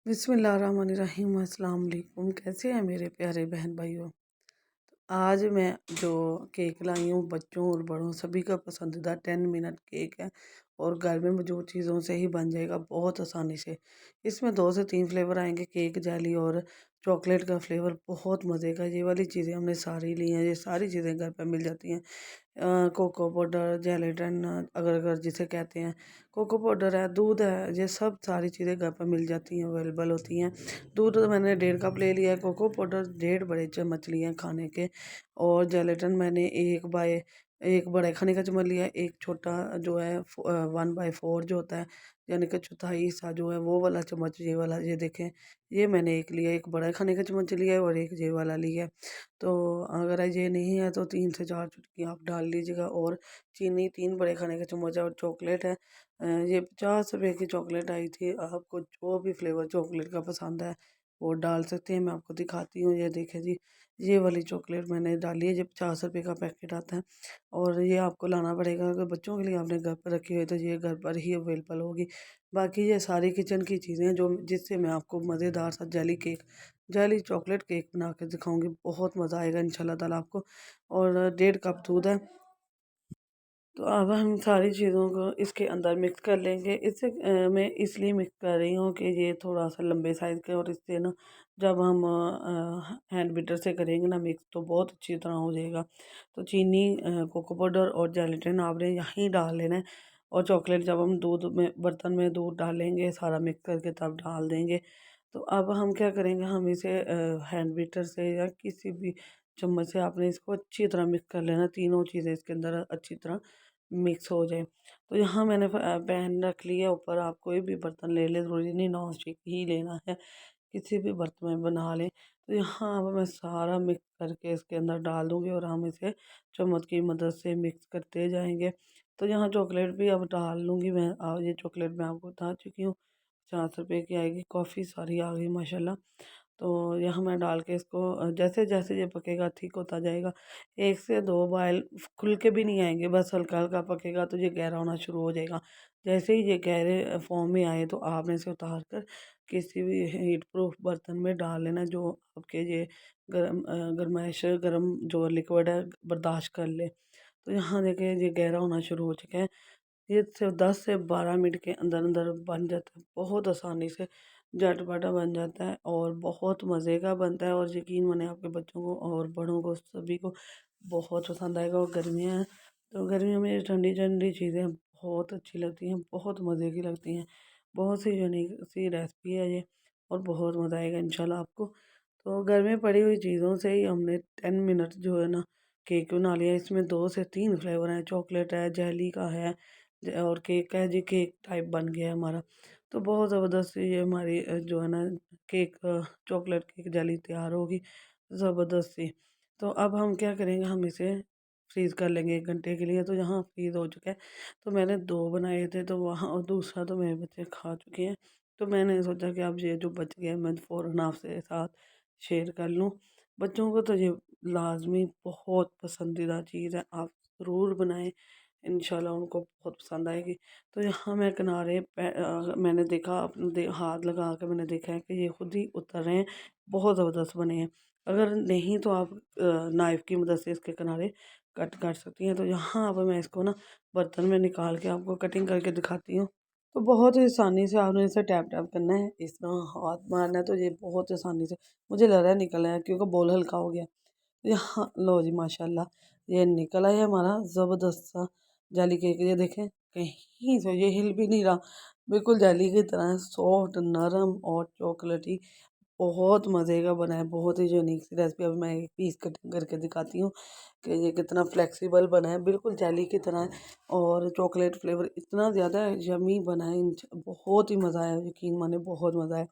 बिस्मिल्लाहिर्रहमानिर्रहीम अस्सलाम वालेकुम। कैसे हैं मेरे प्यारे बहन भाइयों। आज मैं जो केक लाई हूँ बच्चों और बड़ों सभी का पसंदीदा 10 मिनट केक है और घर में मौजूद चीज़ों से ही बन जाएगा बहुत आसानी से। इसमें 2 से 3 फ्लेवर आएंगे, केक, जेली और चॉकलेट का फ्लेवर। बहुत मज़े का, ये वाली चीज़ें हमने सारी ली हैं, ये सारी चीज़ें घर पर मिल जाती हैं। कोको पाउडर, जेलेटिन, अगर अगर जिसे कहते हैं, कोको पाउडर है, दूध है, ये सब सारी चीज़ें घर पर मिल जाती हैं, अवेलेबल होती हैं। दूध तो मैंने 1.5 कप ले लिया है, कोको पाउडर 1.5 बड़े चम्मच लिए हैं खाने के, और जेलेटिन मैंने 1 बड़े खाने का चम्मच लिया है। एक छोटा जो है 1/4 जो होता है, यानी कि चौथाई हिस्सा जो है वो वाला चम्मच, ये वाला, ये देखें, ये मैंने एक लिया, एक बड़ा खाने का चम्मच लिया है और एक ये वाला लिया है। तो अगर ये नहीं है तो 3 से 4 चुटकी आप डाल लीजिएगा। और चीनी 3 बड़े खाने के चम्मच है, और चॉकलेट है, ये 50 रुपये की चॉकलेट आई थी। आपको जो भी फ्लेवर चॉकलेट का पसंद है वो डाल सकते हैं। मैं आपको दिखाती हूँ, ये देखें जी, ये वाली चॉकलेट मैंने डाली है। ये 50 रुपये का पैकेट आता है और ये आपको लाना पड़ेगा। अगर बच्चों के लिए आपने घर पर रखी हुई है तो ये घर पर ही अवेलेबल होगी। बाकी ये सारी किचन की चीज़ें हैं जो जिससे मैं आपको मज़ेदार सा जेली चॉकलेट केक बना के दिखाऊंगी। बहुत मज़ा आएगा इंशाल्लाह ताला आपको। और 1.5 कप दूध है। तो अब हम सारी चीज़ों को इसके अंदर मिक्स कर लेंगे। इससे मैं इसलिए मिक्स कर रही हूँ कि ये थोड़ा सा लंबे साइज़ का है, और इससे ना जब हम हैंड बीटर से करेंगे ना मिक्स, तो बहुत अच्छी तरह हो जाएगा। तो चीनी, कोको पाउडर और जेलेटिन आपने यहीं डाल लेना है, और चॉकलेट जब हम दूध में, बर्तन में दूध डालेंगे सारा मिक्स करके तब डाल देंगे। तो अब हम क्या करेंगे, हम इसे हैंड बीटर से या किसी भी चम्मच से आपने इसको अच्छी तरह मिक्स कर लेना, तीनों चीज़ें इसके अंदर अच्छी तरह मिक्स हो जाए। तो यहाँ मैंने पैन रख लिया ऊपर। आप कोई भी बर्तन ले लें, ज़रूरी नहीं नॉन स्टिक ही लेना है, किसी भी बर्तन में बना लें। तो यहाँ अब मैं सारा मिक्स करके इसके अंदर डाल दूँगी और हम इसे चम्मच की मदद से मिक्स करते जाएंगे। तो यहाँ चॉकलेट भी अब डाल लूँगी मैं। ये चॉकलेट मैं आपको बता चुकी हूँ, 50 रुपये की आएगी, काफ़ी सारी आ गई माशाल्लाह। तो यहाँ मैं डाल के इसको जैसे जैसे ये पकेगा ठीक होता जाएगा। 1 से 2 बॉयल खुल के भी नहीं आएंगे, बस हल्का हल्का पकेगा तो ये गहरा होना शुरू हो जाएगा। जैसे ही ये गहरे फॉर्म में आए तो आपने इसे उतार कर किसी भी हीट प्रूफ बर्तन में डाल लेना, जो आपके ये गरमाइश गर्म जो लिक्विड है बर्दाश्त कर ले। तो यहाँ देखिए ये गहरा होना शुरू हो चुका है। ये सिर्फ 10 से 12 मिनट के अंदर अंदर बन जाता है, बहुत आसानी से झटपटा बन जाता है और बहुत मज़े का बनता है। और यकीन माने आपके बच्चों को और बड़ों को सभी को बहुत पसंद आएगा। और गर्मियाँ हैं तो गर्मियों में ठंडी ठंडी चीज़ें बहुत अच्छी लगती हैं, बहुत मज़े की लगती हैं। बहुत सी यूनिक सी रेसिपी है ये, और बहुत मज़ा आएगा इंशाल्लाह आपको। तो घर में पड़ी हुई चीज़ों से ही हमने 10 मिनट जो है ना केक बना लिया। इसमें 2 से 3 फ्लेवर हैं, चॉकलेट है, जेली का है, और केक है जी, केक टाइप बन गया है हमारा। तो बहुत ज़बरदस्त ये हमारी जो है ना केक, चॉकलेट केक जेली तैयार होगी, ज़बरदस्त सी। तो अब हम क्या करेंगे, हम इसे फ्रीज़ कर लेंगे 1 घंटे के लिए। तो यहाँ फ्रीज़ हो चुका है। तो मैंने 2 बनाए थे, तो वहाँ, और दूसरा तो मेरे बच्चे खा चुके हैं। तो मैंने सोचा कि अब ये जो बच गया मैं फ़ौरन आपसे साथ शेयर कर लूँ। बच्चों को तो ये लाज़मी बहुत पसंदीदा चीज़ है, आप ज़रूर बनाएँ, इंशाल्लाह उनको बहुत पसंद आएगी। तो यहाँ मैं किनारे मैंने देखा, अपने हाथ लगा के मैंने देखा है कि ये खुद ही उतर रहे हैं, बहुत ज़बरदस्त बने हैं। अगर नहीं तो आप नाइफ़ की मदद से इसके किनारे कट कर सकती हैं। तो यहाँ अब मैं इसको ना बर्तन में निकाल के आपको कटिंग करके दिखाती हूँ। तो बहुत ही आसानी से आपने इसे टैप टैप करना है, इस तरह हाथ मारना है, तो ये बहुत आसानी से, मुझे लग रहा है निकल आया क्योंकि बॉल हल्का हो गया। यहाँ लो जी माशाल्लाह, ये निकल आया हमारा ज़बरदस्त सा जाली केक। ये देखें, कहीं से ये हिल भी नहीं रहा, बिल्कुल जाली की तरह सॉफ्ट, नरम और चॉकलेटी, बहुत मज़े का बना है। बहुत ही यूनिक सी रेसिपी। अब मैं एक पीस कटिंग करके दिखाती हूँ कि ये कितना फ्लेक्सिबल बना है, बिल्कुल जेली की तरह है, और चॉकलेट फ्लेवर इतना ज़्यादा यमी बना है, बहुत ही मज़ा आया, यकीन माने बहुत मज़ा आया।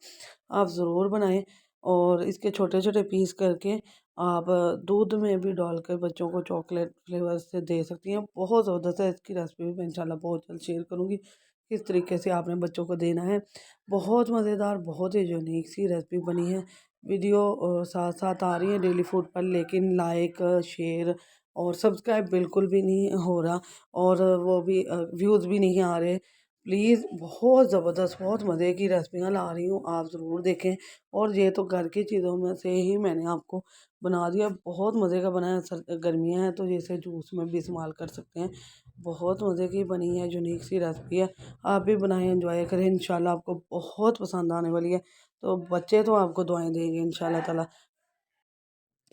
आप ज़रूर बनाएं, और इसके छोटे छोटे पीस करके आप दूध में भी डालकर बच्चों को चॉकलेट फ्लेवर से दे सकती हैं। बहुत ज़बरदस्त है, इसकी रेसिपी भी मैं इंशाल्लाह बहुत जल्द शेयर करूँगी, किस तरीके से आपने बच्चों को देना है। बहुत मज़ेदार, बहुत ही यूनिक सी रेसिपी बनी है। वीडियो साथ साथ आ रही है डेली फूड पर, लेकिन लाइक, शेयर और सब्सक्राइब बिल्कुल भी नहीं हो रहा, और वो भी व्यूज़ भी नहीं आ रहे। प्लीज़ बहुत ज़बरदस्त, बहुत मज़े की रेसिपियाँ ला रही हूँ, आप ज़रूर देखें। और ये तो घर की चीज़ों में से ही मैंने आपको बना दिया, बहुत मज़े का बना है। गर्मियाँ हैं तो जैसे जूस में भी इस्तेमाल कर सकते हैं। बहुत मज़े की बनी है, यूनिक सी रेसिपी है। आप भी बनाएँ, एंजॉय करें, इंशाल्लाह आपको बहुत पसंद आने वाली है। तो बच्चे तो आपको दुआएँ देंगे इंशाल्लाह ताला।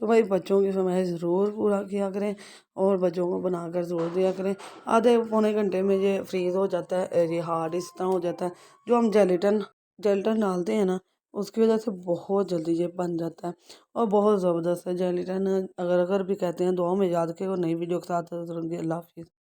तो भाई बच्चों की फ़रमाइश ज़रूर पूरा किया करें और बच्चों को बनाकर ज़रूर दिया करें। आधे पौने घंटे में ये फ्रीज़ हो जाता है, ये हार्ड इस तरह हो जाता है। जो हम जेलेटिन डालते हैं ना, उसकी वज़ह से बहुत जल्दी ये बन जाता है और बहुत ज़बरदस्त है जेलेटिन। अगर भी कहते हैं दुआओं में याद रखें और नई वीडियो के साथ ज़रूर। अल्लाह हाफ़िज़।